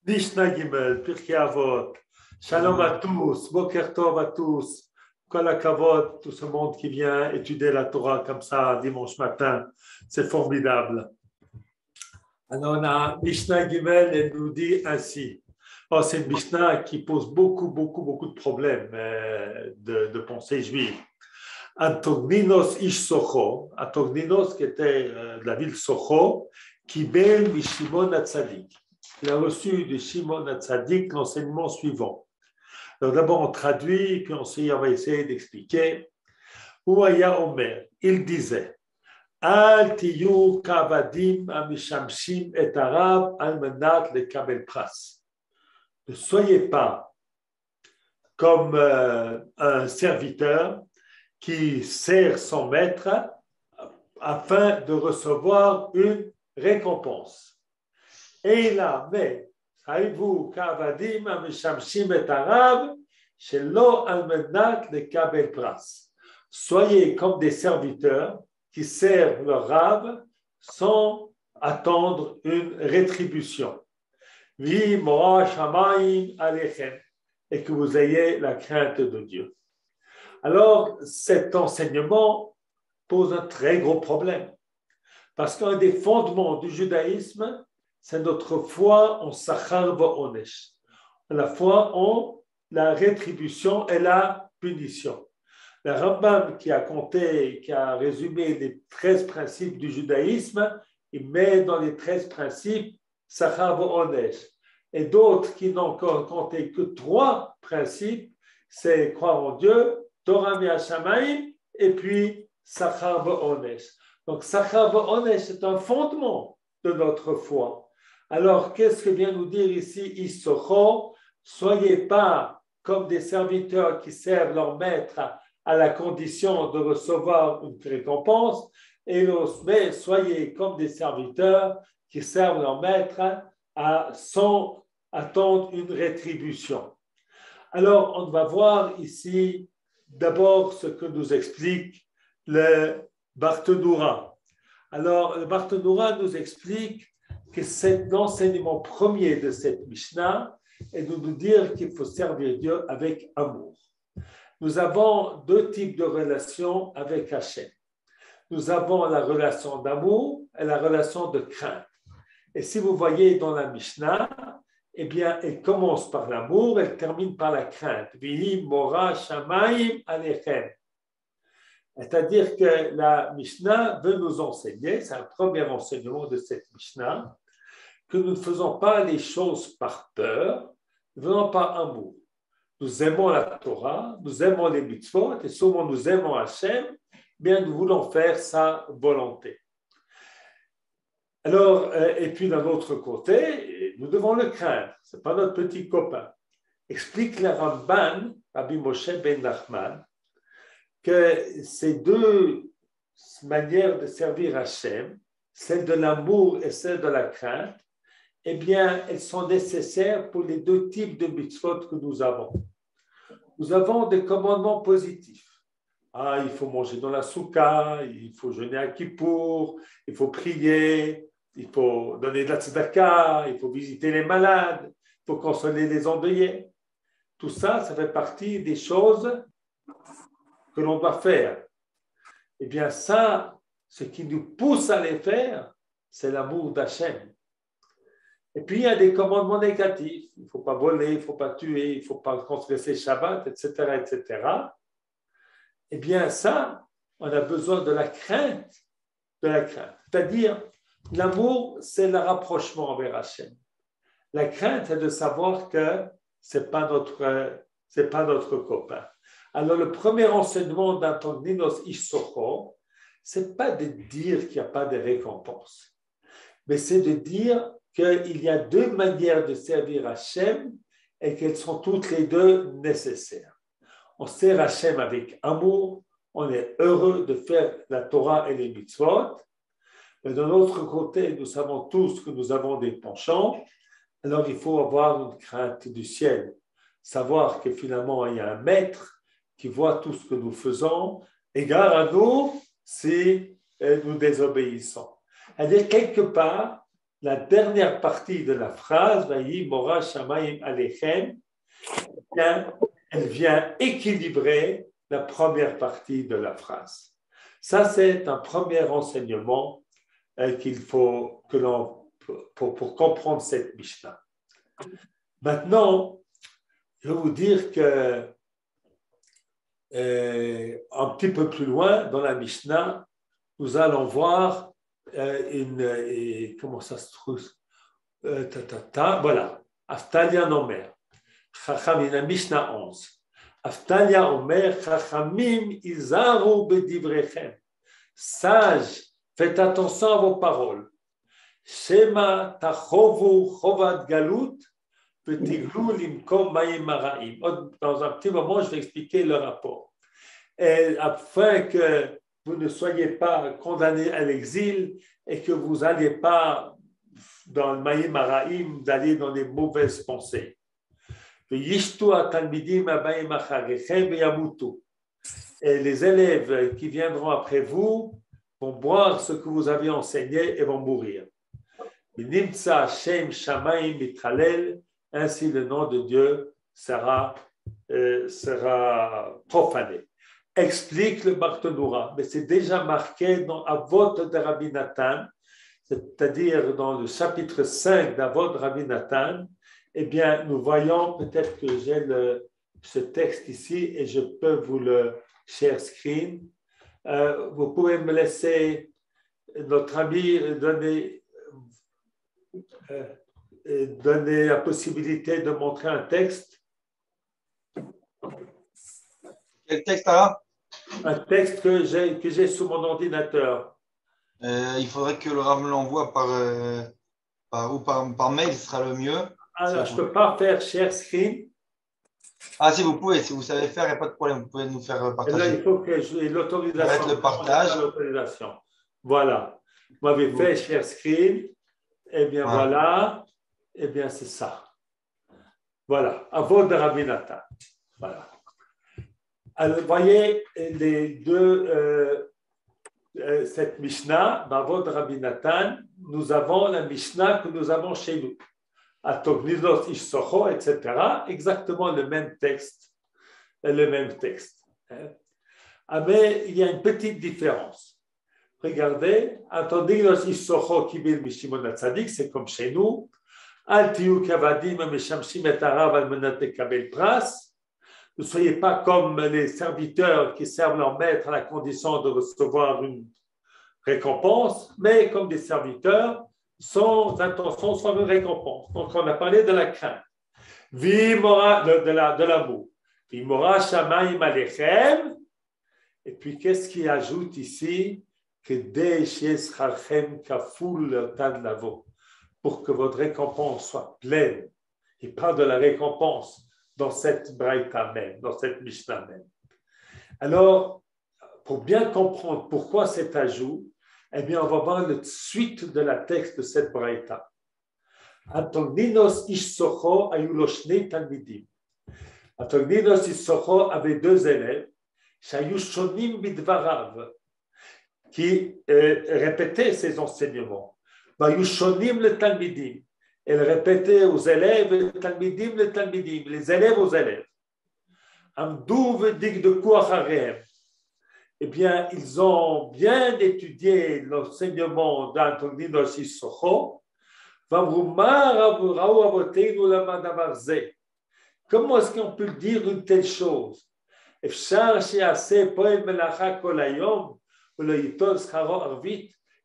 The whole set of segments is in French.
Mishnah Gimel, Pirkei Avot, Shalom à tous, Boker Tov à tous, Kol HaKavod, tout ce monde qui vient étudier la Torah comme ça dimanche matin, c'est formidable. Alors on a Mishnah Gimel et nous dit ainsi. Oh, c'est une Mishnah qui pose beaucoup de problèmes de pensée juive. Antogninos ish Socho, Antogninos qui était de la ville Socho, qui bel Mishimon HaTzadik. Il a reçu de Shimon HaTzadik l'enseignement suivant. Alors d'abord on traduit, puis on va essayer d'expliquer. Ouaya Omer, il disait Al tiyu kavadim amishamshim et arab al menat le kabel pras. Ne soyez pas comme un serviteur qui sert son maître afin de recevoir une récompense. Et là, mais, savez-vous, kavadim amishamshim et arab, shelo al menat le kabel pras. Soyez comme des serviteurs qui servent leur rave sans attendre une rétribution. Vi mora shamayim alechem, et que vous ayez la crainte de Dieu. Alors, cet enseignement pose un très gros problème, parce qu'un des fondements du judaïsme, c'est notre foi en Sachar va'onesh, la foi en la rétribution et la punition. Le Rambam qui a résumé les 13 principes du judaïsme, il met dans les 13 principes Sachar va'onesh. Et d'autres qui n'ont compté que 3 principes, c'est croire en Dieu, Torah mi'ashamayim, et puis Sachar va'onesh. Donc Sachar va'onesh, c'est un fondement de notre foi. Alors, qu'est-ce que vient nous dire ici Issocho? Soyez pas comme des serviteurs qui servent leur maître à la condition de recevoir une récompense, mais soyez comme des serviteurs qui servent leur maître sans attendre une rétribution. Alors, on va voir ici d'abord ce que nous explique le Barthénoura. Alors, le Barthénoura nous explique que c'est l'enseignement premier de cette Mishnah est de nous dire qu'il faut servir Dieu avec amour. Nous avons 2 types de relations avec Hachem. Nous avons la relation d'amour et la relation de crainte. Et si vous voyez dans la Mishnah, eh bien, elle commence par l'amour, elle termine par la crainte. Vihi mora shamayim alechem. C'est-à-dire que la Mishnah veut nous enseigner, c'est un premier enseignement de cette Mishnah, que nous ne faisons pas les choses par peur, nous ne faisons pas amour. Nous aimons la Torah, nous aimons les mitzvot, et souvent nous aimons Hachem, bien nous voulons faire sa volonté. Alors, et puis d'un autre côté, nous devons le craindre, ce n'est pas notre petit copain. Explique le Ramban, Rabbi Moshe ben Nachman, que ces 2 manières de servir Hachem, celle de l'amour et celle de la crainte, eh bien, elles sont nécessaires pour les 2 types de mitzvot que nous avons. Nous avons des commandements positifs. Il faut manger dans la soukha, il faut jeûner à Kippour, il faut prier, il faut donner de la tzedaka, il faut visiter les malades, il faut consoler les endeuillés. Tout ça, ça fait partie des choses que l'on doit faire. Eh bien, ça, ce qui nous pousse à les faire, c'est l'amour d'Hachem. Et puis, il y a des commandements négatifs. Il ne faut pas voler, il ne faut pas tuer, il ne faut pas transgresser Shabbat, etc., etc. Eh bien, ça, on a besoin de la crainte. C'est-à-dire, l'amour, c'est le rapprochement envers Hachem. La crainte, c'est de savoir que ce n'est pas notre copain. Alors, le premier enseignement d'Antogninos ish Socho, ce n'est pas de dire qu'il n'y a pas de récompense, mais c'est de dire qu'il y a 2 manières de servir Hachem et qu'elles sont toutes les 2 nécessaires. On sert Hachem avec amour, on est heureux de faire la Torah et les mitzvot, mais de l'autre côté, nous savons tous que nous avons des penchants, alors il faut avoir une crainte du ciel, savoir que finalement il y a un maître qui voit tout ce que nous faisons, égard à nous si nous désobéissons. C'est-à-dire quelque part, la dernière partie de la phrase, Vayi Mora Shamayim Alechem, elle vient équilibrer la première partie de la phrase. Ça, c'est un premier enseignement qu'il faut que l'on pour comprendre cette Mishnah. Maintenant, je vais vous dire que un petit peu plus loin dans la Mishnah, nous allons voir comment ça se trouve voilà, Aftalia Nomer, Chachamim, la Mishnah 11. Aftalia Omer, Chachamim Izaru Bedivrechem. Sage, faites attention à vos paroles. Shema Tachovu Chovat Galut, Petiglu Limkom Mayim Maraim. Dans un petit moment, je vais expliquer le rapport. Et afin que vous ne soyez pas condamnés à l'exil et que vous n'alliez pas dans le Mayim Maraim, d'aller dans les mauvaises pensées. Et les élèves qui viendront après vous vont boire ce que vous avez enseigné et vont mourir. Ainsi le nom de Dieu sera profané. Explique le Barthénoura, mais c'est déjà marqué dans Avot de Rabbi Nathan, c'est-à-dire dans le chapitre 5 d'Avot de Rabbi Nathan. Eh bien, nous voyons, peut-être que j'ai ce texte ici et je peux vous le share screen. Vous pouvez me laisser, notre ami, donner la possibilité de montrer un texte. Quel texte, Ara? Un texte que j'ai sur mon ordinateur. Il faudrait que le Rav me l'envoie par mail, ce sera le mieux. Alors, je ne peux pas faire share screen. Ah, si vous pouvez, si vous savez faire, il n'y a pas de problème, vous pouvez nous faire partager. Et là, il faut que j'ai l'autorisation. Arrête le partage. Voilà. Vous m'avez fait share screen. Eh bien, voilà. Eh bien, c'est ça. Voilà. Avot de Rabbi Nathan. Voilà. Alors, vous voyez les deux, cette Mishnah, Avot de Rabbi Nathan, nous avons la Mishnah que nous avons chez nous. Atognidos Ishsocho, etc. Exactement le même texte. Ah, mais il y a une petite différence. Regardez, Atognidos Ishsocho Kibil Mishimon Hatzadik, c'est comme chez nous. Al tiyu kavadim meshamshim et arav al menat kabel pras. Ne soyez pas comme les serviteurs qui servent leur maître à la condition de recevoir une récompense, mais comme des serviteurs sans intention soit une récompense. Donc, on a parlé de la crainte. De l'amour. Vimora shamayim alechem. Et puis, qu'est-ce qu'il ajoute ici? Que de'eshiesrachem kaful tad lavo. Pour que votre récompense soit pleine. Il parle de la récompense dans cette braïta même, dans cette Mishnah même. Alors, pour bien comprendre pourquoi cet ajout, eh bien, on va voir la suite de la texte de cette braïta. Atogninos Ishsocho ayuloshnei talmidim. Atogninos Ishsocho avait deux élèves, shayushonim bidvarav, qui répétaient ses enseignements. Vayushonim le talmidim. Elle répétait aux élèves, le talmidim, les élèves aux élèves. Amdou v'dig de kuacharehem. Eh bien, ils ont bien étudié l'enseignement d'Antoninos Ishsocho. Comment est-ce qu'on peut dire une telle chose?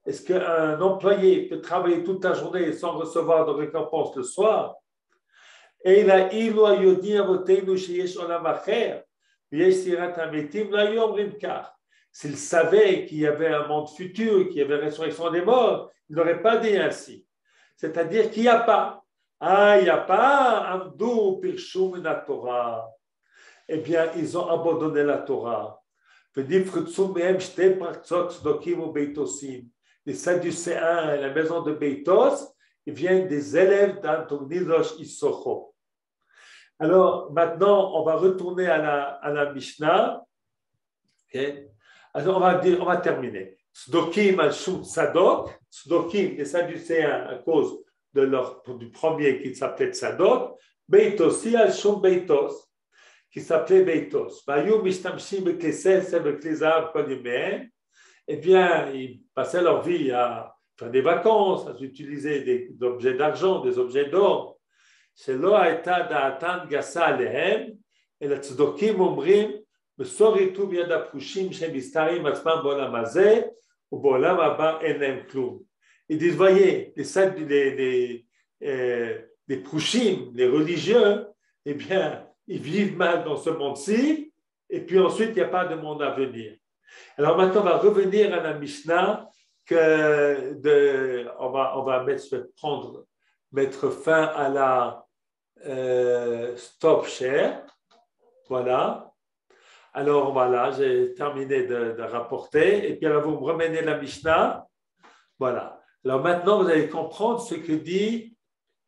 Est-ce qu'un employé peut travailler toute la journée sans recevoir de récompense le soir? Et il a s'il savait qu'il y avait un monde futur, qu'il y avait la résurrection des morts, il n'aurait pas dit ainsi. C'est-à-dire qu'il n'y a pas. Ah, il n'y a pas Amdou Pirshum la Torah. Eh bien, ils ont abandonné la Torah. Les Sadducéens, la maison de Beitos, ils viennent des élèves d'Antoninos Ishsocho. Alors, maintenant, on va retourner à la Mishnah. Okay. Alors, on va terminer. Sdokim al Shum Tzadok, Sdokim, les Sadducéens à cause du premier qui s'appelait Tzadok, Beitosi al Shum Beitos, qui s'appelait Beitos. Vayu Mishtamshim Bekesel, Beklezav, Kolimen. Eh bien, ils passaient leur vie à faire des vacances, à utiliser des objets d'argent, des objets d'or. שלא הייתה דעתן גסה עליהם, אלא צדוקים אומרים, מסור יטו ביד הפרושים שהם מסתרים עצמם בעולם הזה, ובעולם הבא אין להם כלום. Ils disent, voyez, les prouchim, les religieux, eh bien, ils vivent mal dans ce monde-ci, et puis ensuite, il n'y a pas de monde à venir. Alors maintenant, on va revenir à la Mishnah, on va mettre fin à la stop share. Voilà. Alors voilà, j'ai terminé de rapporter. Et puis alors, vous me remenez la Mishnah. Voilà. Alors maintenant, vous allez comprendre ce que dit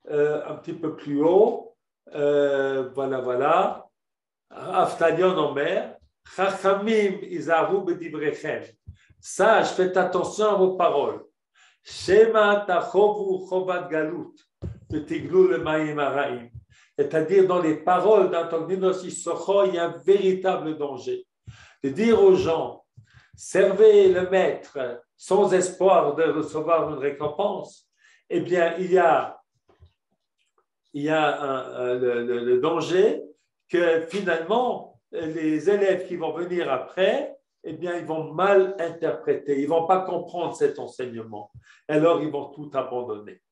un petit peu plus haut. Voilà. Aftalion Omer. Chachamim izaru bedivrechem. Sage, faites attention à vos paroles. Shema tachovu chovat galut. C'est-à-dire dans les paroles d'Antoninos Issocho, il y a un véritable danger. De dire aux gens, servez le maître sans espoir de recevoir une récompense, eh bien, il y a le danger que finalement, les élèves qui vont venir après, eh bien, ils vont mal interpréter, ils ne vont pas comprendre cet enseignement. Alors, ils vont tout abandonner.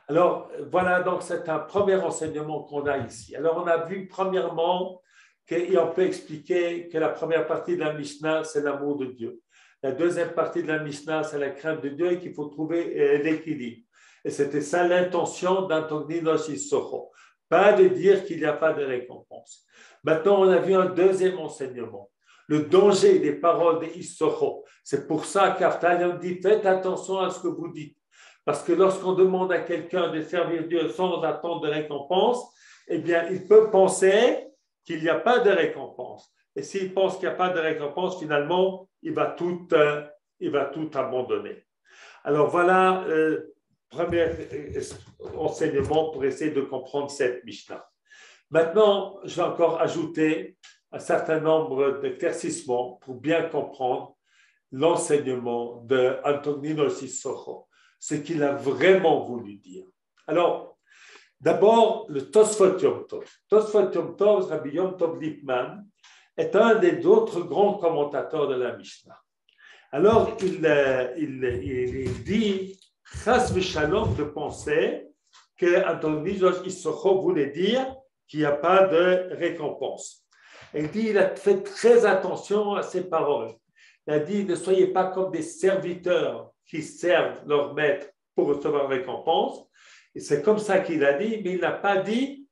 Alors, voilà, donc c'est un premier enseignement qu'on a ici. Alors, on a vu premièrement qu'on peut expliquer que la première partie de la Mishnah, c'est l'amour de Dieu. La deuxième partie de la Mishnah, c'est la crainte de Dieu et qu'il faut trouver l'équilibre. Et c'était ça l'intention d'Antoninos Issocho. Pas de dire qu'il n'y a pas de récompense. Maintenant, on a vu un deuxième enseignement. Le danger des paroles des Issocho. C'est pour ça qu'Aftalion dit, faites attention à ce que vous dites. Parce que lorsqu'on demande à quelqu'un de servir Dieu sans attendre de récompense, eh bien, il peut penser qu'il n'y a pas de récompense. Et s'il pense qu'il n'y a pas de récompense, finalement, il va tout abandonner. Alors voilà, premier enseignement pour essayer de comprendre cette Mishnah. Maintenant, je vais encore ajouter un certain nombre d'éclaircissements pour bien comprendre l'enseignement de Antoninos Issocho. Ce qu'il a vraiment voulu dire. Alors, d'abord, le Tosfot Yom Tov. Tosfot Yom Tov, Rabbi Yom Tov Lipman, est un des autres grands commentateurs de la Mishnah. Alors, il dit, Chas v'shalom de penser que Antoninos Issocho voulait dire qu'il n'y a pas de récompense. Il dit, il a fait très attention à ses paroles. Il a dit, ne soyez pas comme des serviteurs qui servent leur maître pour recevoir une récompense. Et c'est comme ça qu'il a dit, mais il n'a pas dit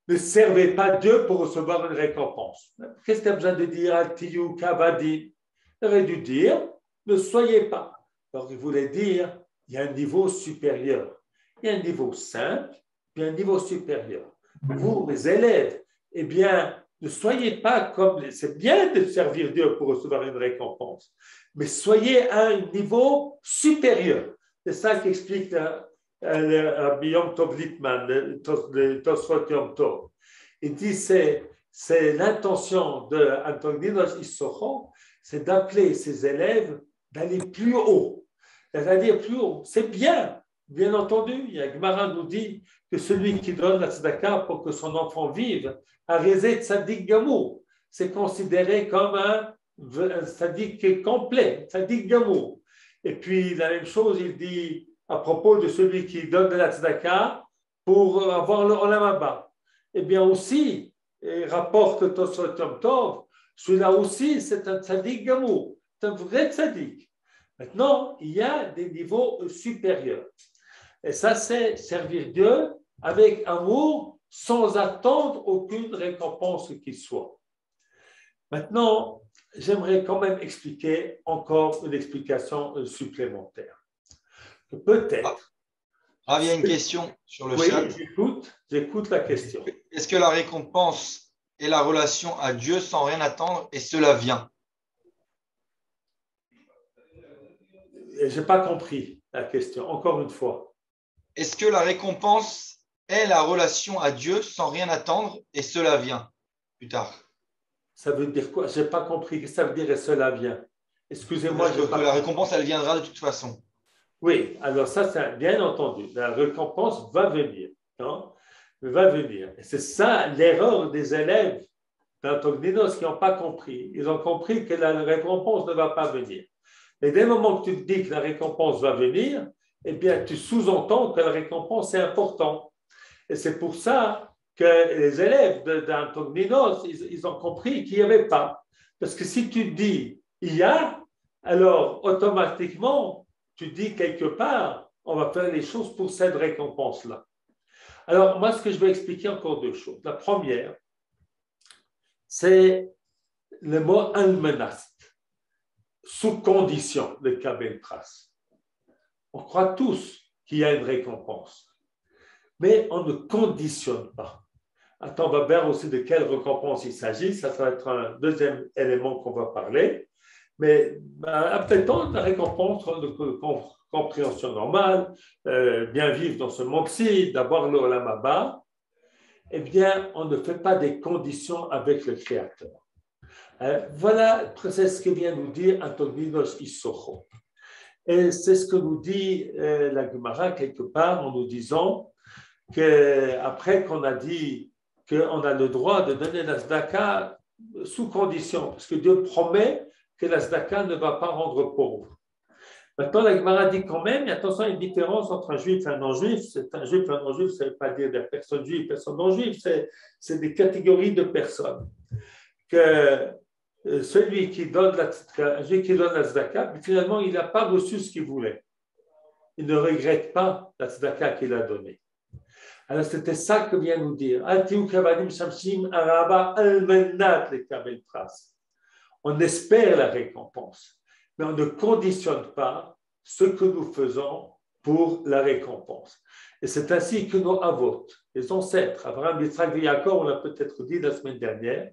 ne servez pas Dieu pour recevoir une récompense. Qu'est-ce qu'il a besoin de dire Al-Tiyu Kavadi? Il aurait dû dire ne soyez pas. Alors il voulait dire il y a un niveau supérieur. Il y a un niveau simple, puis un niveau supérieur. Vous, mes élèves, eh bien, ne soyez pas comme... C'est bien de servir Dieu pour recevoir une récompense, mais soyez à un niveau supérieur. C'est ça qu'explique Rabbi Yom Tov Lipman, le Tosfot Yom Tov. Il dit c'est l'intention d'Antoninos Issocho, c'est d'appeler ses élèves d'aller plus haut. C'est-à-dire plus haut. C'est bien entendu. Il y a Gemara nous dit que celui qui donne la tzedaka pour que son enfant vive a raisé tzadik gamour. C'est considéré comme un tzadik complet, tzadik gamour. Et puis la même chose, il dit à propos de celui qui donne de la tzedaka pour avoir le olam haba. Eh bien aussi, rapporte Tosfot Yom Tov, celui-là aussi c'est un tzadik gamour, c'est un vrai tzadik. Maintenant, il y a des niveaux supérieurs. Et ça, c'est servir Dieu avec amour, sans attendre aucune récompense qu'il soit. Maintenant, j'aimerais quand même expliquer encore une explication supplémentaire. Peut-être. Ah, il y a une question sur le chat. Oui, j'écoute la question. Est-ce que la récompense est la relation à Dieu sans rien attendre et cela vient? Je n'ai pas compris la question, encore une fois. Est-ce que la récompense est la relation à Dieu sans rien attendre et cela vient plus tard? Ça veut dire quoi? Je n'ai pas compris. Qu'est-ce que ça veut dire et cela vient? Excusez-moi, je n'ai Que pas la compris. récompense, elle viendra de toute façon. Oui, alors ça, c'est bien entendu. La récompense va venir. Non? Va venir. Et c'est ça l'erreur des élèves d'Antogninos qui n'ont pas compris. Ils ont compris que la récompense ne va pas venir. Et dès le moment que tu te dis que la récompense va venir, eh bien, tu sous-entends que la récompense est importante. Et c'est pour ça que les élèves d'Antogninos, ils ont compris qu'il n'y avait pas. Parce que si tu dis il y a, alors automatiquement, tu dis quelque part, on va faire les choses pour cette récompense-là. Alors, moi, ce que je vais expliquer encore deux choses. La première, c'est le mot almenast, sous condition de Kabel Pras. On croit tous qu'il y a une récompense, mais on ne conditionne pas. Attends, on va voir aussi de quelle récompense il s'agit. Ça va être un deuxième élément qu'on va parler. Mais appelle-t-on la récompense de compréhension normale, bien vivre dans ce monde-ci, d'avoir le Olam Haba, eh bien, on ne fait pas des conditions avec le Créateur. Voilà, c'est ce que vient nous dire Antogninos Issocho. Et c'est ce que nous dit la Gemara quelque part en nous disant qu'après qu'on a dit qu'on a le droit de donner la tzedaka sous condition, parce que Dieu promet que la tzedaka ne va pas rendre pauvre. Maintenant, la Gemara dit quand même, attention, il y a une différence entre un juif et un non-juif. C'est un juif et un non-juif, ça ne veut pas dire des personnes juives, personnes non-juives, c'est des catégories de personnes. Que celui qui donne la tzedaka, finalement, il n'a pas reçu ce qu'il voulait. Il ne regrette pas la tzedaka qu'il a donnée. Alors, c'était ça que vient nous dire. On espère la récompense, mais on ne conditionne pas ce que nous faisons pour la récompense. Et c'est ainsi que nos avot, les ancêtres, Abraham, Yitzhak et Yaakov, on l'a peut-être dit la semaine dernière,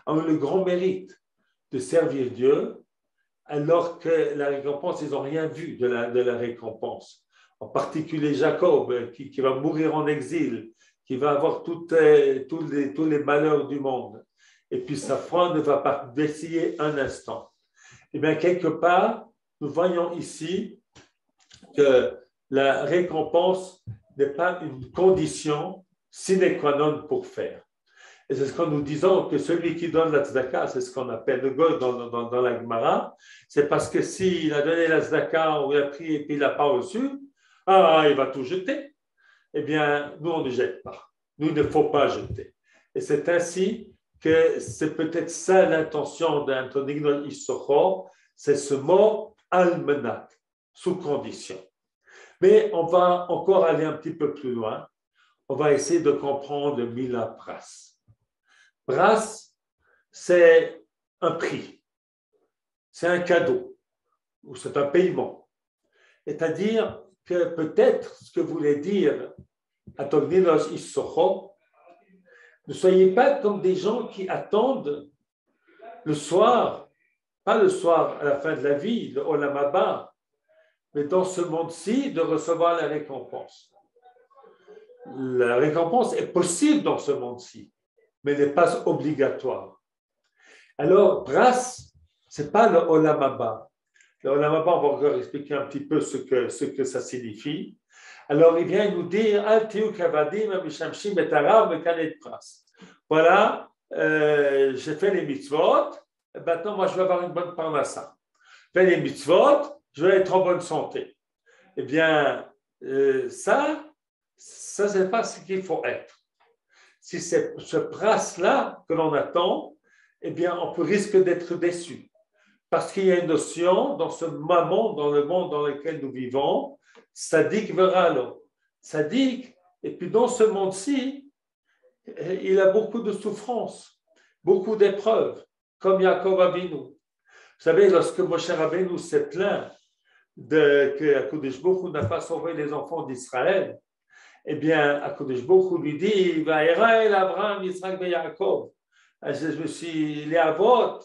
ont le grand mérite de servir Dieu, alors que la récompense, ils n'ont rien vu de la récompense. En particulier Jacob, qui va mourir en exil, qui va avoir tous les malheurs du monde. Et puis sa foi ne va pas vaciller un instant. Eh bien, quelque part, nous voyons ici que la récompense n'est pas une condition sine qua non pour faire. Et c'est ce que nous disons, que celui qui donne la tzedaka, c'est ce qu'on appelle le goy dans la Gemara, c'est parce que s'il a donné la tzedaka, ou il a pris et puis il n'a pas reçu, il va tout jeter. Eh bien, nous, on ne jette pas. Nous, il ne faut pas jeter. Et c'est ainsi que c'est peut-être ça l'intention d'Antogninos Issocho, c'est ce mot almenat, sous condition. Mais on va encore aller un petit peu plus loin. On va essayer de comprendre le Mila Pras. Pras, c'est un prix, c'est un cadeau, ou c'est un paiement. C'est-à-dire que peut-être ce que voulait dire Antogninos Issocho, ne soyez pas comme des gens qui attendent le soir, pas le soir à la fin de la vie, le Olam Haba, mais dans ce monde-ci, de recevoir la récompense. La récompense est possible dans ce monde-ci, mais n'est pas obligatoire. Alors, Pras, ce n'est pas le Olam Haba. Le Olam Haba, on va encore expliquer un petit peu ce que ça signifie. Alors, il vient nous dire, voilà, j'ai fait les mitzvot, maintenant, moi, je vais avoir une bonne parnassa. J'ai fait les mitzvot, je vais être en bonne santé. Eh bien, ça c'est pas ce qu'il faut être. Si c'est ce pras-là que l'on attend, eh bien, on risque d'être déçu. Parce qu'il y a une notion dans ce moment, dans le monde dans lequel nous vivons, Sadik veralo. Sadik, et puis dans ce monde-ci, il a beaucoup de souffrances, beaucoup d'épreuves, comme Yaakov Avinu. Vous savez, lorsque Moshe Rabbeinu s'est plaint que HaKadosh Baruch Hu n'a pas sauvé les enfants d'Israël, eh bien, HaKadosh Baruch Hu lui dit, Vaïraël, Abraham, Yitzhak et Yaakov. Je me suis, les avot,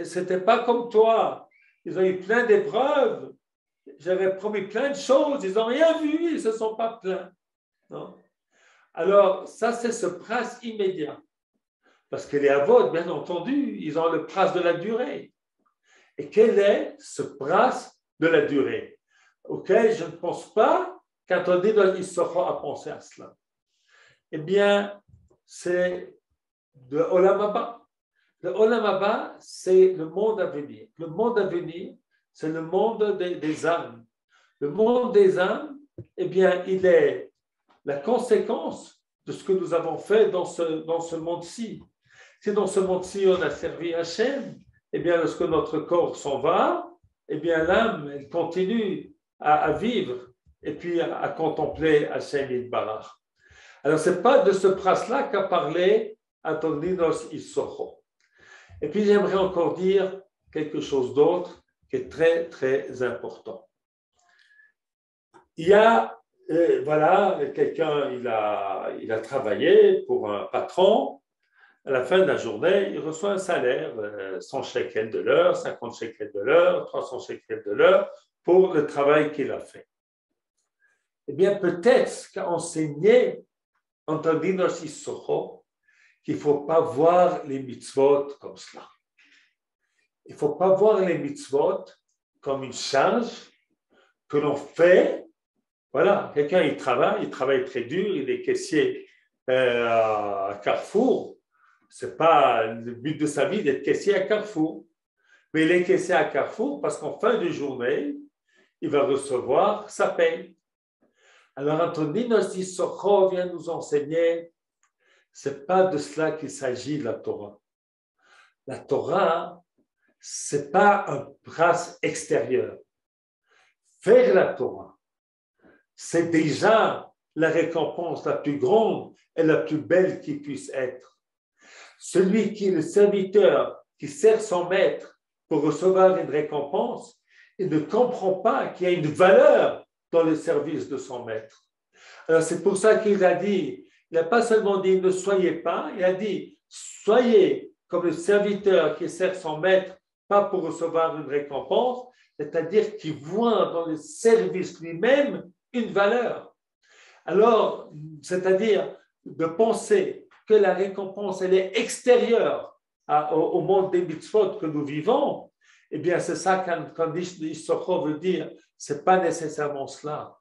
c'était pas comme toi. Ils ont eu plein d'épreuves, j'avais promis plein de choses, ils n'ont rien vu, ils ne se sont pas plaints. Non? Alors, ça, c'est ce prince immédiat. Parce que les avots, bien entendu, ils ont le prince de la durée. Et quel est ce prince de la durée auquel je ne pense pas quand on dit qu'il sera à penser à cela? Eh bien, c'est de Olam Haba. Le Olam Haba, c'est le monde à venir. Le monde à venir, c'est le monde des âmes. Le monde des âmes, eh bien, il est la conséquence de ce que nous avons fait dans ce monde-ci. Si dans ce monde-ci, on a servi Hachem, eh bien, lorsque notre corps s'en va, eh bien, l'âme, elle continue à vivre et puis à contempler Hachem Yitbarach. Alors, ce n'est pas de ce prince-là qu'a parlé Antoninos Issocho. Et puis, j'aimerais encore dire quelque chose d'autre qui est très, très important. Il y a, voilà, quelqu'un, il a travaillé pour un patron. À la fin de la journée, il reçoit un salaire, 100 shekels de l'heure, 50 shekels de l'heure, 300 shekels de l'heure, pour le travail qu'il a fait. Eh bien, peut-être qu'a enseigné Antoninos Issocho qu'il ne faut pas voir les mitzvot comme cela. Il ne faut pas voir les mitzvot comme une charge que l'on fait. Voilà, quelqu'un, il travaille très dur, il est caissier à Carrefour. Ce n'est pas le but de sa vie d'être caissier à Carrefour. Mais il est caissier à Carrefour parce qu'en fin de journée, il va recevoir sa paye. Alors, Antoninos Issocho vient nous enseigner, ce n'est pas de cela qu'il s'agit, la Torah. La Torah, ce n'est pas un prince extérieur. Faire la Torah, c'est déjà la récompense la plus grande et la plus belle qui puisse être. Celui qui est le serviteur, qui sert son maître pour recevoir une récompense, il ne comprend pas qu'il y a une valeur dans le service de son maître. Alors c'est pour ça qu'il a dit, il n'a pas seulement dit ne soyez pas, il a dit soyez comme le serviteur qui sert son maître, pas pour recevoir une récompense, c'est-à-dire qu'il voit dans le service lui-même une valeur. Alors, c'est-à-dire de penser que la récompense, elle est extérieure au monde des mitzvot que nous vivons, eh bien, c'est ça quand Issocho veut dire, ce n'est pas nécessairement cela.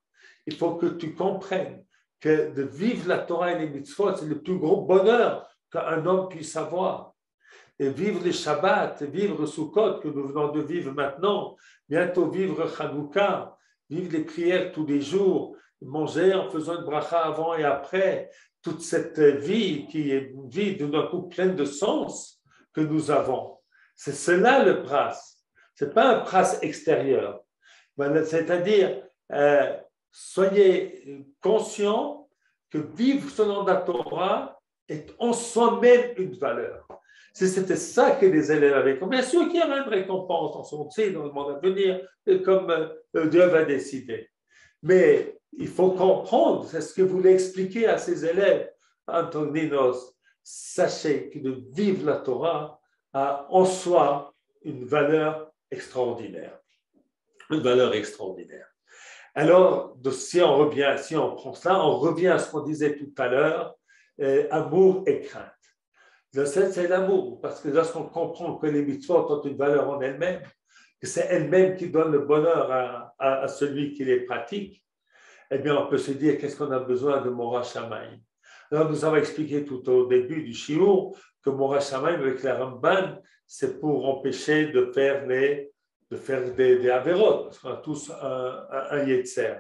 Il faut que tu comprennes que de vivre la Torah et les mitzvot, c'est le plus gros bonheur qu'un homme puisse avoir. Et vivre les Shabbats, vivre Sukkot que nous venons de vivre maintenant, bientôt vivre Chanukah, vivre les prières tous les jours, manger en faisant une bracha avant et après, toute cette vie qui est une vie d'un coup pleine de sens que nous avons. C'est cela le prince. Ce n'est pas un prince extérieur. C'est-à-dire, soyez conscients que vivre selon la Torah est en soi-même une valeur. Si c'était ça que les élèves avaient, bien sûr qu'il y aura une récompense dans son sein, dans le monde à venir, comme Dieu va décider. Mais il faut comprendre, c'est ce que voulait expliquer à ses élèves, Antoninos, sachez que de vivre la Torah a en soi une valeur extraordinaire. Une valeur extraordinaire. Alors, si on prend cela, on revient à ce qu'on disait tout à l'heure, amour et crainte. C'est l'amour, parce que lorsqu'on comprend que les mitzvot ont une valeur en elles-mêmes, que c'est elles-mêmes qui donnent le bonheur à celui qui les pratique, eh bien, on peut se dire qu'est-ce qu'on a besoin de Mora Shamayim. Alors, nous avons expliqué tout au début du shiur que Mora Shamayim avec la Ramban, c'est pour empêcher de faire des avérotes, parce qu'on a tous un yetzer.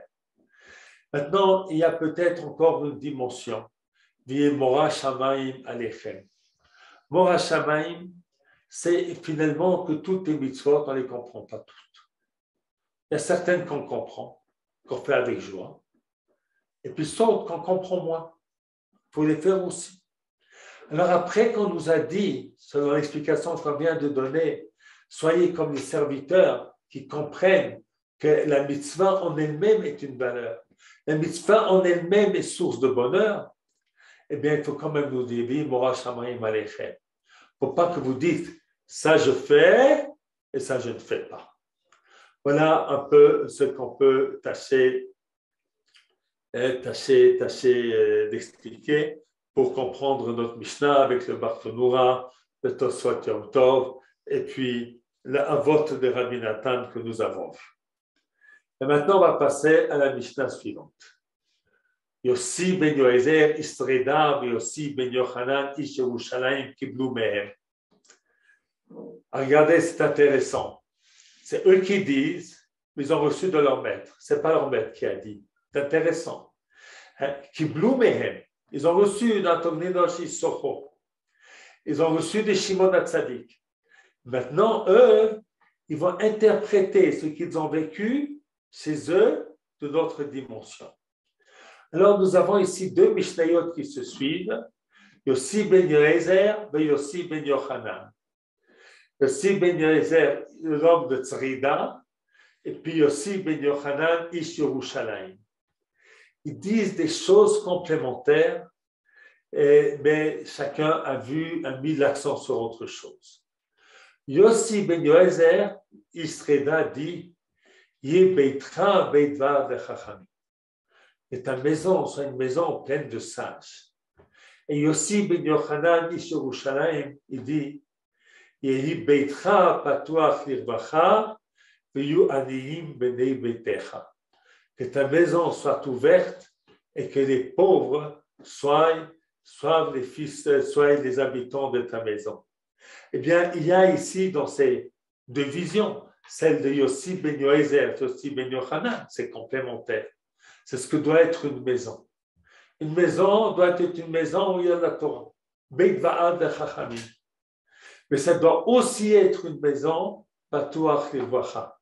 Maintenant, il y a peut-être encore une dimension, vie Mora Shamayim Alechem. Mora Shamayim, c'est finalement que toutes les mitzvot, on ne les comprend pas toutes. Il y a certaines qu'on comprend, qu'on fait avec joie, et puis d'autres qu'on comprend moins. Il faut les faire aussi. Alors après qu'on nous a dit, selon l'explication qu'on vient de donner, soyez comme les serviteurs qui comprennent que la mitzvah en elle-même est une valeur. La mitzvah en elle-même est source de bonheur. Eh bien, il faut quand même nous dire, Mora Shamayim Alechem. Il ne faut pas que vous dites, ça je fais et ça je ne fais pas. Voilà un peu ce qu'on peut tâcher d'expliquer pour comprendre notre Mishnah avec le Barthénoura, le Tosfot Yom Tov, et puis la Avot de Rabbi Nathan que nous avons vu. Et maintenant, on va passer à la Mishnah suivante. Yossi ben Yoézer, Isreda, Yossi ben Yochanan, Ish Yerushalayim, Kiblu Mehem. Regardez, c'est intéressant. C'est eux qui disent, mais ils ont reçu de leur maître. Ce n'est pas leur maître qui a dit. C'est intéressant. Kiblu Mehem. Ils ont reçu d'un Tovnidosh Socho. Ils ont reçu des Shimon HaTzadik. Maintenant, eux, ils vont interpréter ce qu'ils ont vécu chez eux de notre dimension. Alors, nous avons ici deux Mishnayot qui se suivent. Yossi ben Yoézer et Yossi ben Yochanan. Yossi ben Yoézer, l'homme de Tzrida, et puis Yossi ben Yochanan, Ish Yerushalayim. Ils disent des choses complémentaires, mais chacun a mis l'accent sur autre chose. Yossi ben Yoézer, Isreda dit, Ye beitra beitva vechachamim. Et ta maison soit une maison pleine de sages. Et Yossi ben Yochanan, Ish Yerushalayim, il dit, Yehi beitra patuach lirvacha, veyu aniyim bnei beitecha. Que ta maison soit ouverte et que les pauvres soient les habitants de ta maison. Eh bien, il y a ici dans ces deux visions, celle de Yossi ben Yoézer, Yossi ben Yochanan, c'est complémentaire. C'est ce que doit être une maison. Une maison doit être une maison où il y a la Torah. Beit va'ad chachamim. Mais ça doit aussi être une maison, patuach lirvacha.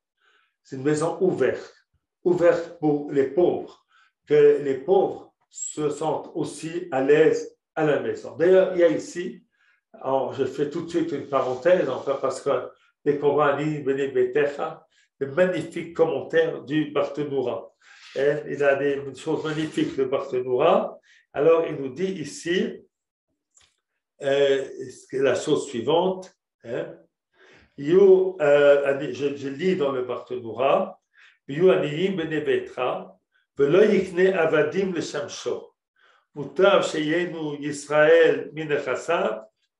C'est une maison ouverte pour les pauvres, que les pauvres se sentent aussi à l'aise à la maison. D'ailleurs, il y a ici, alors je fais tout de suite une parenthèse, enfin parce que les Korani, Bene Betecha, le magnifique commentaire du Barthénoura. Il a des choses magnifiques, le Barthénoura. Alors, il nous dit ici la chose suivante. Je lis dans le Barthénoura. יהיו עניים בני ביתך, ולא יקנה עבדים לשמשו. מוטב שיהינו ישראל מנכסיו,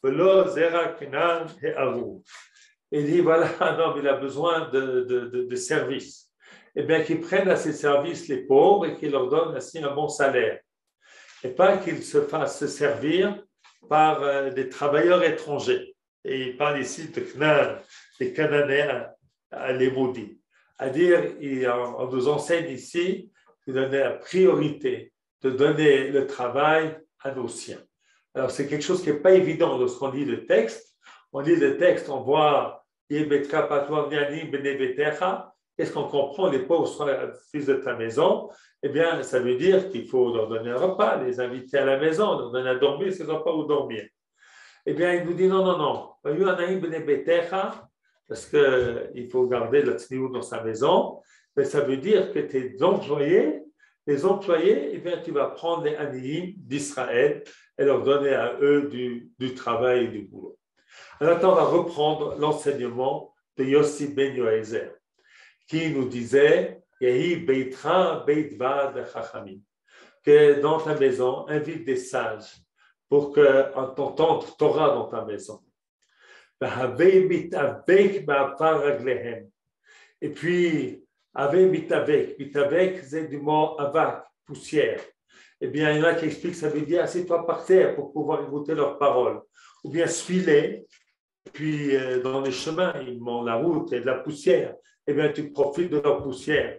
ולא זרע כנען הערוב. Il dit, voilà, non, il a besoin de services. Eh bien, qu'ils prennent à ses services les pauvres et qu'ils leur donnent ainsi un bon salaire. Et pas qu'ils se fassent servir par des travailleurs étrangers. Et il parle ici de Canaan, des Cananéens, les maudits. C'est-à-dire, on nous enseigne ici de donner la priorité, de donner le travail à nos siens. Alors, c'est quelque chose qui n'est pas évident lorsqu'on lit le texte. On lit le texte, on voit qu'est-ce qu'on comprend, les pauvres sont fils de ta maison. Eh bien, ça veut dire qu'il faut leur donner un repas, les inviter à la maison, leur donner à dormir s'ils n'ont pas où dormir. Eh bien, il nous dit non. Parce qu'il faut garder la tzniut dans sa maison, mais ça veut dire que tes employés, eh bien, tu vas prendre les aniyim d'Israël et leur donner à eux du travail et du boulot. Alors, maintenant, on va reprendre l'enseignement de Yossi ben Yoézer, qui nous disait Yehi beitra beitva vechachamim, que dans ta maison, invite des sages pour t'entendre Torah dans ta maison. Et puis, mitavek, c'est du mot avak, poussière. Eh bien, il y en a qui expliquent, ça veut dire assieds-toi par terre pour pouvoir écouter leurs paroles. Ou bien suis-les, puis dans les chemins, ils montent la route et de la poussière. Eh bien, tu profites de leur poussière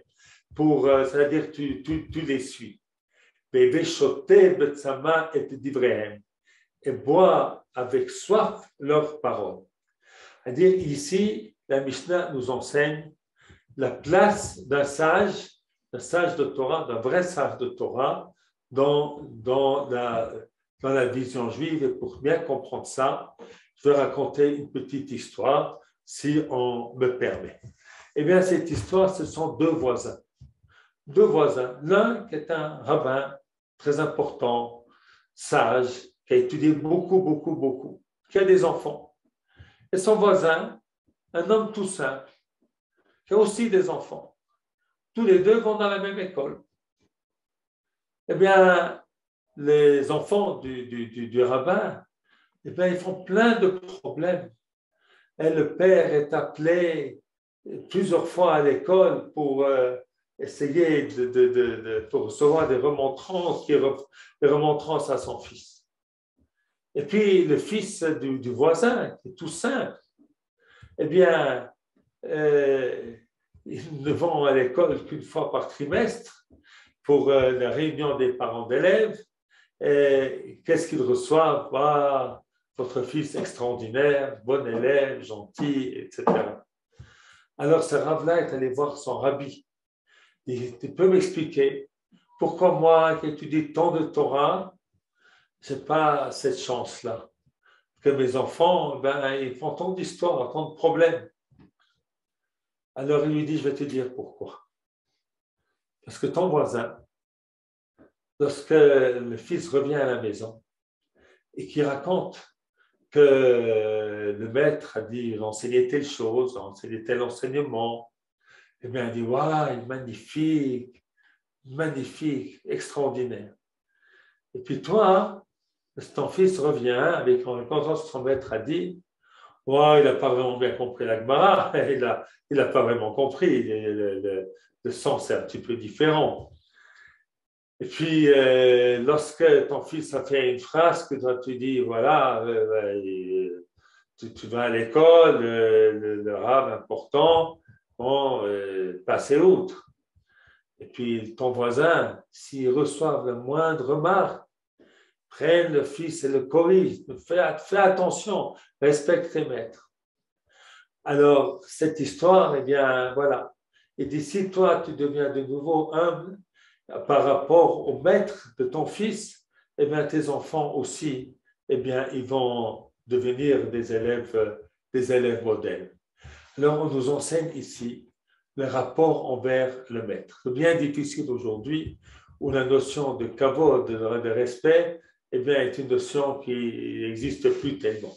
pour, c'est-à-dire tu les suis. Et bois avec soif leurs paroles. C'est-à-dire ici, la Mishnah nous enseigne la place d'un sage de Torah, d'un vrai sage de Torah dans la vision juive. Et pour bien comprendre ça, je vais raconter une petite histoire, si on me permet. Eh bien, cette histoire, ce sont deux voisins. L'un qui est un rabbin très important, sage, qui a étudié beaucoup, qui a des enfants. Et son voisin, un homme tout simple, qui a aussi des enfants. Tous les deux vont dans la même école. Eh bien, les enfants du rabbin, eh bien, ils font plein de problèmes. Et le père est appelé plusieurs fois à l'école pour essayer pour recevoir des remontrances, des remontrances à son fils. Et puis, le fils du voisin, qui est tout simple, eh bien, ils ne vont à l'école qu'une fois par trimestre pour la réunion des parents d'élèves. Et qu'est-ce qu'ils reçoivent? Ah, votre fils extraordinaire, bon élève, gentil, etc. Alors, ce Rav-là est allé voir son rabbi. Il dit, tu peux m'expliquer pourquoi moi, qui étudie tant de Torah, je n'ai pas cette chance-là? Que mes enfants, ben, ils font tant d'histoires, tant de problèmes. Alors, il lui dit, je vais te dire pourquoi. Parce que ton voisin, lorsque le fils revient à la maison et qu'il raconte que le maître a dit d'enseigner telle chose, d'enseigner tel enseignement, eh bien, il dit, waouh, magnifique, magnifique, extraordinaire. Et puis toi, ton fils revient avec quand son maître a dit, waouh, il n'a pas vraiment bien compris la Gemara, il n'a pas vraiment compris, le sens est un petit peu différent. Et puis, lorsque ton fils a fait une phrase que toi tu dis, voilà, tu vas à l'école, le rave important, bon, passez outre. Et puis, ton voisin, s'il reçoit la moindre remarque, prenne le fils et le corrige, fais attention, respecte tes maîtres. Alors, cette histoire, eh bien, voilà. Et d'ici, toi, tu deviens de nouveau humble par rapport au maître de ton fils, eh bien, tes enfants aussi, eh bien, ils vont devenir des élèves modèles. Alors, on nous enseigne ici le rapport envers le maître. C'est bien difficile aujourd'hui où la notion de kavod, de respect, eh bien, est une notion qui n'existe plus tellement.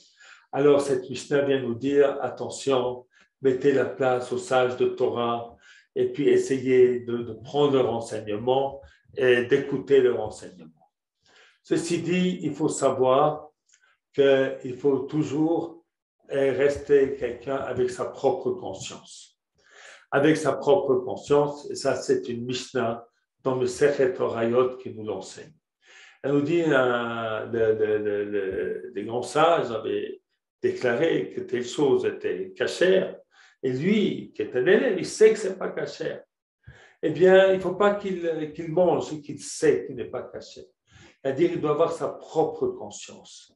Alors, cette Mishnah vient nous dire, attention, mettez la place aux sages de Torah et puis essayez de prendre leur enseignement et d'écouter leur enseignement. Ceci dit, il faut savoir qu'il faut toujours rester quelqu'un avec sa propre conscience. Avec sa propre conscience, et ça c'est une Mishnah dans le Sechet Horayot qui nous l'enseigne. Elle nous dit, les grands sages avaient déclaré que telle chose était cachère, et lui, qui est un élève, il sait que ce n'est pas cachère. Eh bien, il ne faut pas qu'il mange ce qu'il sait qu'il n'est pas cachère. C'est-à-dire qu'il doit avoir sa propre conscience.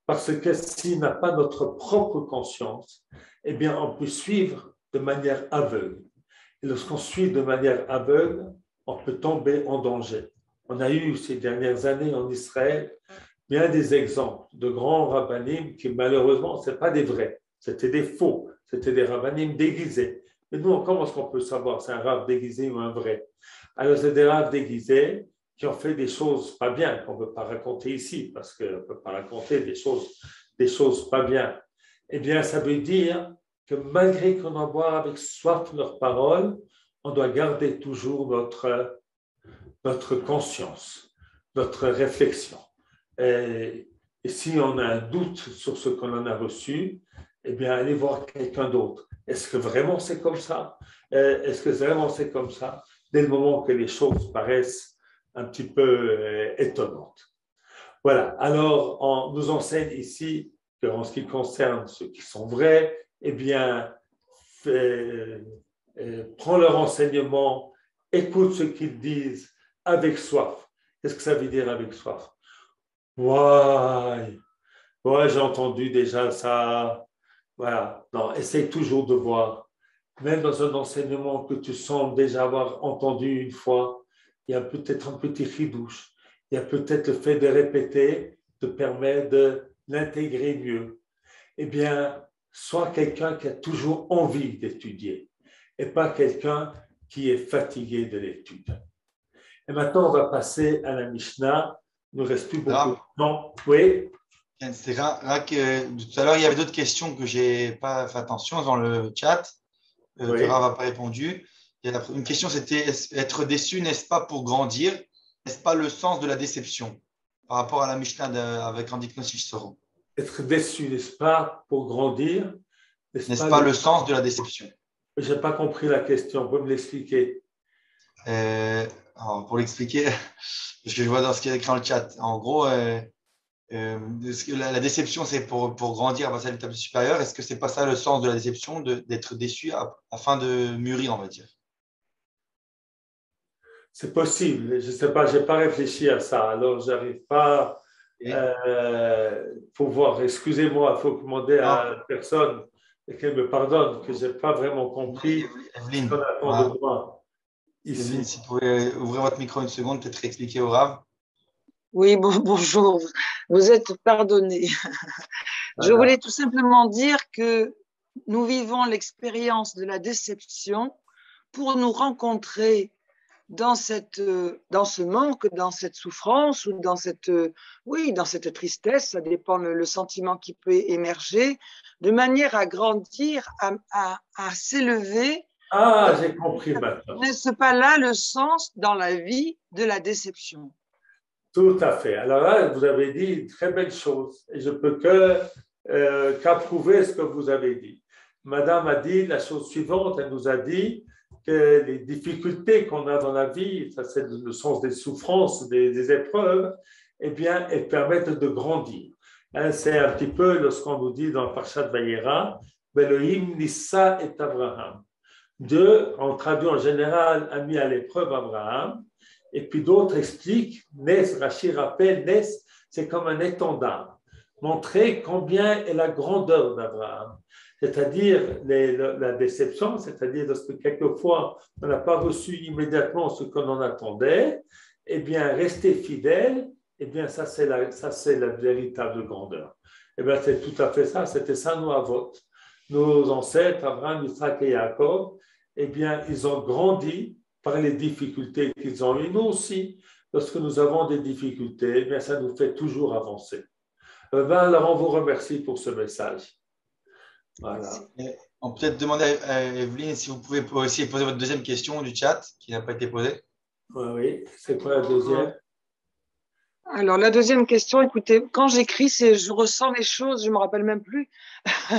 Parce que s'il n'a pas notre propre conscience, eh bien, on peut suivre de manière aveugle. Et lorsqu'on suit de manière aveugle, on peut tomber en danger. On a eu ces dernières années en Israël bien des exemples de grands rabbinim qui malheureusement, ce n'est pas des vrais, c'était des faux, c'était des rabbinim déguisés. Mais nous, comment est-ce qu'on peut savoir si c'est un rab déguisé ou un vrai? Alors, c'est des rabbins déguisés qui ont fait des choses pas bien, qu'on ne peut pas raconter ici, parce qu'on ne peut pas raconter des choses pas bien. Eh bien, ça veut dire que malgré qu'on envoie avec soif leurs paroles, on doit garder toujours notre conscience, notre réflexion. Et si on a un doute sur ce qu'on en a reçu, eh bien, allez voir quelqu'un d'autre. Est-ce que vraiment c'est comme ça? Est-ce que vraiment c'est comme ça? Dès le moment que les choses paraissent un petit peu étonnantes. Voilà. Alors, on nous enseigne ici qu'en ce qui concerne ceux qui sont vrais, eh bien, prends leur enseignement, écoute ce qu'ils disent avec soif. Qu'est-ce que ça veut dire avec soif? Ouais, j'ai entendu déjà ça. Voilà. Non, essaye toujours de voir. Même dans un enseignement que tu sens déjà avoir entendu une fois, il y a peut-être un petit chidouche. Il y a peut-être le fait de répéter te permet de l'intégrer mieux. Eh bien, sois quelqu'un qui a toujours envie d'étudier et pas quelqu'un qui est fatigué de l'étude. Et maintenant, on va passer à la Mishnah. Il ne nous reste plus beaucoup de temps. Oui. C'est vrai que tout à l'heure, il y avait d'autres questions que je n'ai pas fait attention dans le chat. que Rav n'a pas répondu. Et une question, c'était être déçu, n'est-ce pas pour grandir? N'est-ce pas le sens de la déception par rapport à la Mishnah avec Andy Knossi-Soro? Être déçu, n'est-ce pas, pour grandir? N'est-ce pas le sens de la déception? Je n'ai pas compris la question. Vous pouvez me l'expliquer? Alors, pour l'expliquer, parce que je vois dans ce qui est écrit dans le chat, en gros, la déception, c'est pour grandir, passer à l'étape supérieure. Est-ce que c'est pas ça le sens de la déception, d'être déçu afin de mûrir, on va dire? C'est possible. Je ne sais pas, je n'ai pas réfléchi à ça. Alors, je n'arrive pas pouvoir. Excusez-moi, il faut demander à la personne et qu'elle me pardonne, que je n'ai pas vraiment compris ce qu'on attend de moi ici. Evelyne, si vous pouvez ouvrir votre micro une seconde, peut-être expliquer au Rav. Oui, bonjour. Vous êtes pardonné. Je voulais tout simplement dire que nous vivons l'expérience de la déception pour nous rencontrer dans ce manque, dans cette souffrance ou dans cette tristesse, ça dépend le sentiment qui peut émerger, de manière à grandir, à s'élever. Ah, j'ai compris maintenant. N'est-ce pas là le sens dans la vie de la déception? Tout à fait. Alors là, vous avez dit une très belle chose et je peux qu'approuver ce que vous avez dit. Madame a dit la chose suivante, elle nous a dit que les difficultés qu'on a dans la vie, ça c'est le sens des souffrances, des épreuves, eh bien, elles permettent de grandir. C'est un petit peu lorsqu'on nous dit dans Parshat Vayera, Elohim Nissa et Abraham. Dieu, on traduit en général, a mis à l'épreuve Abraham, et puis d'autres expliquent, Nes, Rashi rappelle, Nes, c'est comme un étendard, montrer combien est la grandeur d'Abraham. C'est-à-dire la déception, c'est-à-dire lorsque quelquefois on n'a pas reçu immédiatement ce qu'on en attendait, eh bien rester fidèle, eh bien ça c'est la véritable grandeur. Eh bien c'est tout à fait ça, c'était ça nos avot. Nos ancêtres, Abraham, Isaac et Jacob, eh bien ils ont grandi par les difficultés qu'ils ont eues. Nous aussi, lorsque nous avons des difficultés, eh bien ça nous fait toujours avancer. Alors on vous remercie pour ce message. Voilà. On peut peut-être demander à Evelyne si vous pouvez aussi poser votre deuxième question du chat qui n'a pas été posée. Oui, c'est quoi la deuxième? Alors, la deuxième question, écoutez, quand j'écris, je ressens les choses, je ne me rappelle même plus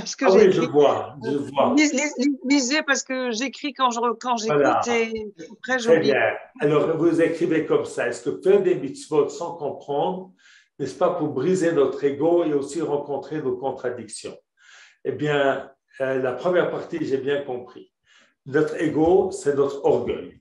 ce que j'ai écrit. Je vois. Lisez parce que j'écris quand j'écoute voilà. Et après j'oublie. Très bien. Alors, vous écrivez comme ça. Est-ce que faire des mitzvot sans comprendre, n'est-ce pas pour briser notre ego et aussi rencontrer nos contradictions? Eh bien, la première partie, j'ai bien compris. Notre ego, c'est notre orgueil.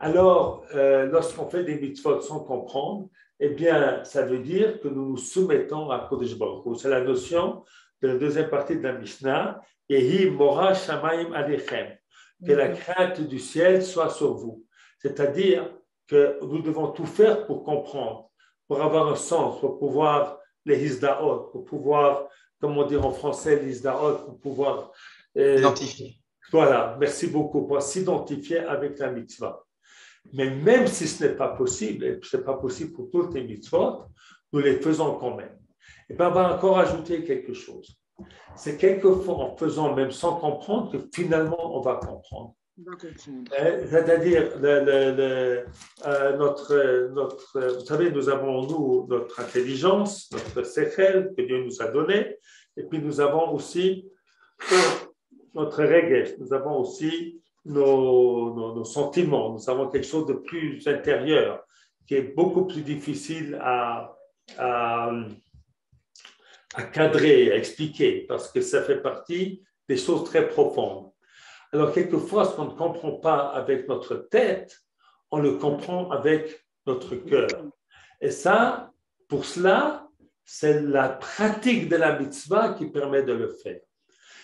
Alors, lorsqu'on fait des mitzvot sans comprendre, eh bien, ça veut dire que nous nous soumettons à Kodesh Baruch Hu. C'est la notion de la deuxième partie de la Mishnah. Yehi mora shamayim alechem. Que la crainte du ciel soit sur vous. C'est-à-dire que nous devons tout faire pour comprendre, pour avoir un sens, pour pouvoir les hisdaot, pour pouvoir, comment dire en français, les hisdaot, pour pouvoir identifier. Voilà, merci beaucoup, pour s'identifier avec la mitzvah. Mais même si ce n'est pas possible, et ce n'est pas possible pour toutes les mitzvot, nous les faisons quand même. Et bien, on va encore ajouter quelque chose. C'est quelquefois en faisant même sans comprendre que finalement on va comprendre. C'est-à-dire, vous savez, nous avons nous notre intelligence, notre sechel que Dieu nous a donné, et puis nous avons aussi notre regesh, nous avons aussi nos sentiments, nous avons quelque chose de plus intérieur qui est beaucoup plus difficile à cadrer, à expliquer, parce que ça fait partie des choses très profondes. Alors, quelquefois, ce qu'on ne comprend pas avec notre tête, on le comprend avec notre cœur. Et ça, pour cela, c'est la pratique de la mitzvah qui permet de le faire.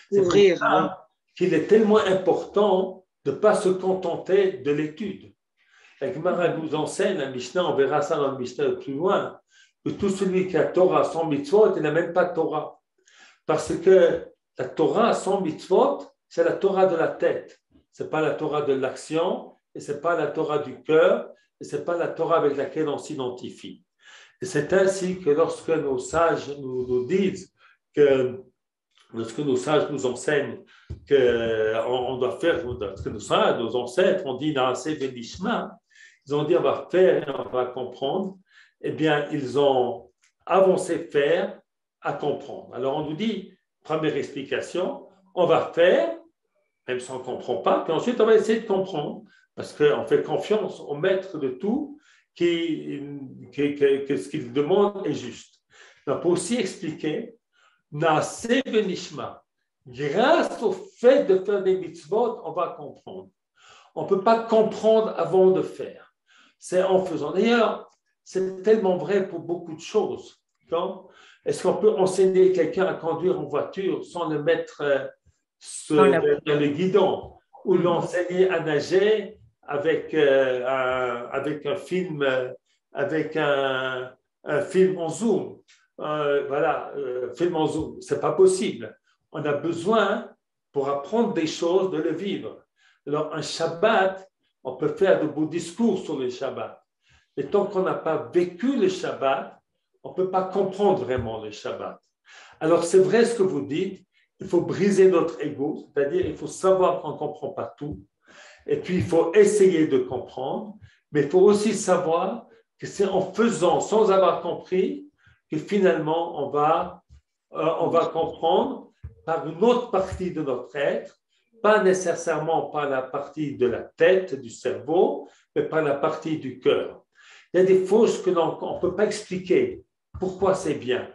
C'est pour ça qu'il est tellement important de ne pas se contenter de l'étude. La Gemara nous enseigne, la Mishnah, on verra ça dans le Mishnah plus loin, que tout celui qui a Torah sans mitzvot, il n'a même pas Torah. Parce que la Torah sans mitzvot, c'est la Torah de la tête. Ce n'est pas la Torah de l'action, et ce n'est pas la Torah du cœur, et ce n'est pas la Torah avec laquelle on s'identifie. Et c'est ainsi que lorsque nos sages nous disent que ce que nos sages nous enseignent qu'on doit faire, ce que nos sages, nos ancêtres ont dit Naaseh Venishma, ils ont dit on va faire, on va comprendre, eh bien, ils ont avancé faire à comprendre. Alors, on nous dit, première explication, on va faire, même si on ne comprend pas, puis ensuite, on va essayer de comprendre, parce qu'on fait confiance au maître de tout, que ce qu'il demande est juste. On peut aussi expliquer, Naaseh Venishma, grâce au fait de faire des mitzvot, on va comprendre. On ne peut pas comprendre avant de faire. C'est en faisant. D'ailleurs, c'est tellement vrai pour beaucoup de choses. Est-ce qu'on peut enseigner quelqu'un à conduire en voiture sans le mettre dans le guidon ou l'enseigner à nager avec un film en zoom? Film en zoom, c'est pas possible. On a besoin, pour apprendre des choses, de le vivre. Alors, un Shabbat, on peut faire de beaux discours sur le Shabbat. Mais tant qu'on n'a pas vécu le Shabbat, on ne peut pas comprendre vraiment le Shabbat. Alors, c'est vrai ce que vous dites, il faut briser notre ego, c'est-à-dire il faut savoir qu'on ne comprend pas tout, et puis il faut essayer de comprendre, mais il faut aussi savoir que c'est en faisant, sans avoir compris, que finalement on va comprendre par une autre partie de notre être, pas nécessairement par la partie de la tête, du cerveau, mais par la partie du cœur. Il y a des choses que l'on ne peut pas expliquer pourquoi c'est bien.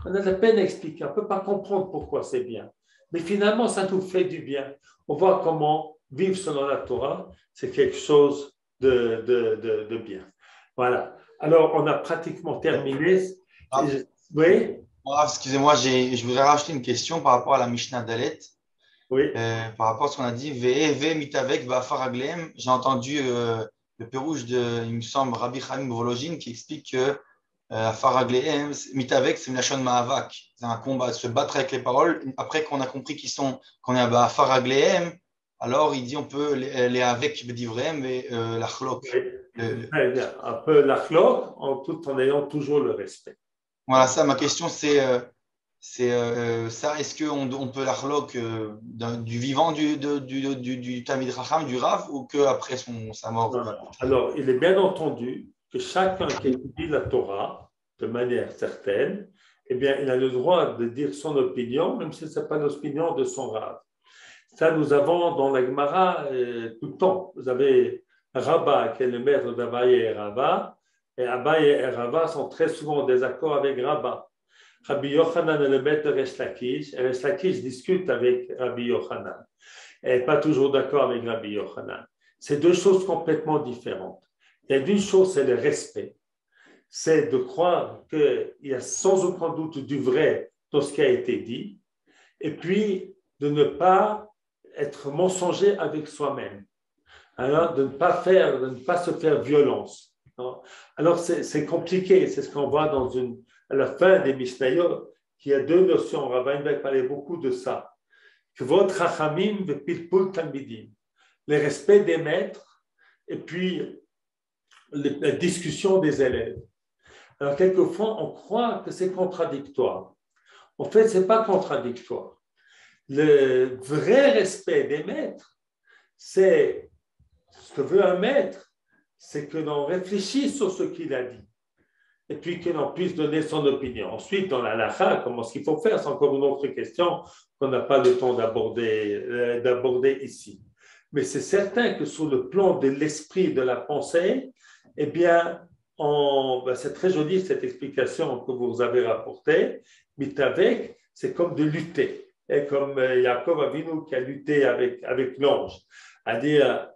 On a de la peine à expliquer, on ne peut pas comprendre pourquoi c'est bien. Mais finalement, ça nous fait du bien. On voit comment vivre selon la Torah, c'est quelque chose de bien. Voilà. Alors, on a pratiquement terminé. Oui? Excusez-moi, je voudrais rajouter une question par rapport à la Mishnah Dalet. Oui. Par rapport à ce qu'on a dit, Ve'eve mitavek ba'afar haglehem. J'ai entendu le pérouge il me semble, Rabbi Chaim Volojin qui explique que afar haglehem, mitavek, c'est une lachon ma'avak. C'est un combat, se battre avec les paroles. Après qu'on a compris qu'on est à ba'afar haglehem, alors il dit on peut les avec b'divrem et l'achlok. Un peu l'achlok, tout en ayant toujours le respect. Voilà, ça, ma question, c'est ça, est-ce qu'on peut l'achlok du vivant du Talmid Chacham, du Rav, ou qu'après sa mort? Non. Alors, il est bien entendu que chacun qui étudie la Torah de manière certaine, eh bien, il a le droit de dire son opinion, même si ce n'est pas l'opinion de son Rav. Ça, nous avons dans la Gemara tout le temps. Vous avez Rabba, qui est le maître d'Abaye et Rava, et Abaye et Rava sont très souvent en désaccord avec Rabba. Rabbi Yochanan est le maître de Resh Lakish, et Resh Lakish discute avec Rabbi Yochanan. Elle n'est pas toujours d'accord avec Rabbi Yochanan. C'est deux choses complètement différentes. Il y a d'une chose, c'est le respect. C'est de croire qu'il y a sans aucun doute du vrai dans ce qui a été dit, et puis de ne pas être mensonger avec soi-même. Alors, de ne pas se faire violence. Alors, c'est compliqué. C'est ce qu'on voit à la fin des Mishnayot, qu'il y a deux notions. Rav Weinberg parlait beaucoup de ça. Kvod Chachamim vepilpul talmidim. Le respect des maîtres et puis la discussion des élèves. Alors, quelquefois, on croit que c'est contradictoire. En fait, ce n'est pas contradictoire. Le vrai respect des maîtres, c'est ce que veut un maître, c'est que l'on réfléchisse sur ce qu'il a dit et puis que l'on puisse donner son opinion. Ensuite, dans la halakha, comment ce qu'il faut faire, c'est encore une autre question qu'on n'a pas le temps d'aborder ici. Mais c'est certain que sur le plan de l'esprit, de la pensée, eh bien, c'est très joli cette explication que vous avez rapportée, mais avec, c'est comme de lutter. Et comme Yaakov Avinu qui a lutté avec l'ange, à dire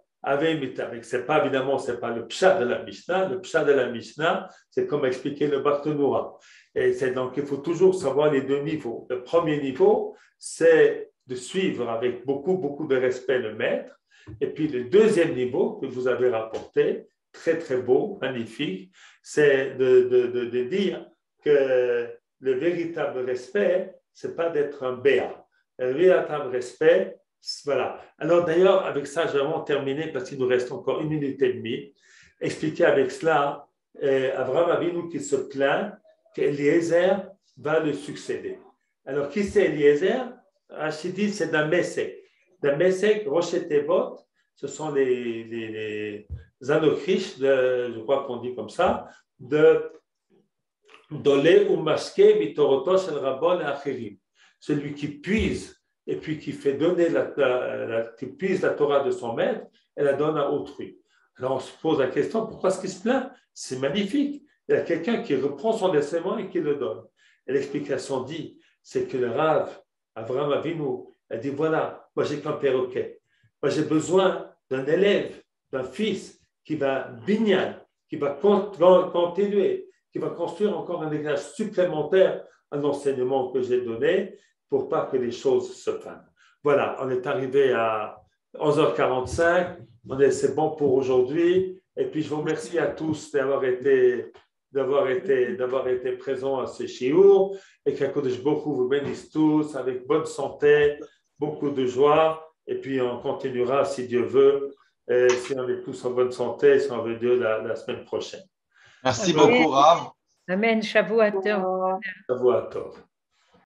c'est pas évidemment, c'est pas le pshat de la Mishnah. Le pshat de la Mishnah, c'est comme expliquer le Barthénoura. Et c'est donc il faut toujours savoir les deux niveaux. Le premier niveau, c'est de suivre avec beaucoup de respect le maître. Et puis le deuxième niveau que vous avez rapporté, très très beau, magnifique, c'est de dire que le véritable respect, c'est pas d'être un béat. Le véritable respect, voilà. Alors d'ailleurs, avec ça, je vais vraiment terminer parce qu'il nous reste encore 1 minute et demie. Expliquer avec cela, Abraham Avinu qui se plaint qu'Eliezer va le succéder. Alors, qui c'est Eliezer? Hachidit, c'est d'un Messek. D'un Messek, Rocher Tevot, ce sont les anokrish, je crois qu'on dit comme ça, de Dolé ou Maske, Mitoroto, Shel Rabon et Achirim. Celui qui puise et puis qui fait donner qui puise la Torah de son maître et la donne à autrui. Alors on se pose la question, pourquoi est-ce qu'il se plaint? C'est magnifique. Il y a quelqu'un qui reprend son enseignement et qui le donne. Et l'explication dit, c'est que le Rav, Avraham Avinu, a dit, voilà, moi j'ai qu'un perroquet. Moi j'ai besoin d'un élève, d'un fils qui va binyan, qui va continuer, qui va construire encore un étage supplémentaire à l'enseignement que j'ai donné pour pas que les choses se fanent. Voilà, on est arrivé à 11h45. C'est bon pour aujourd'hui. Et puis, je vous remercie à tous d'avoir été présents à ce shiur. Et qu'Akadosh Baruch Hu vous bénisse tous avec bonne santé, beaucoup de joie. Et puis, on continuera, si Dieu veut, si on est tous en bonne santé, si on veut Dieu, la semaine prochaine. Merci beaucoup, Rav. Amen. Shavuot Tov. Shavuot Tov.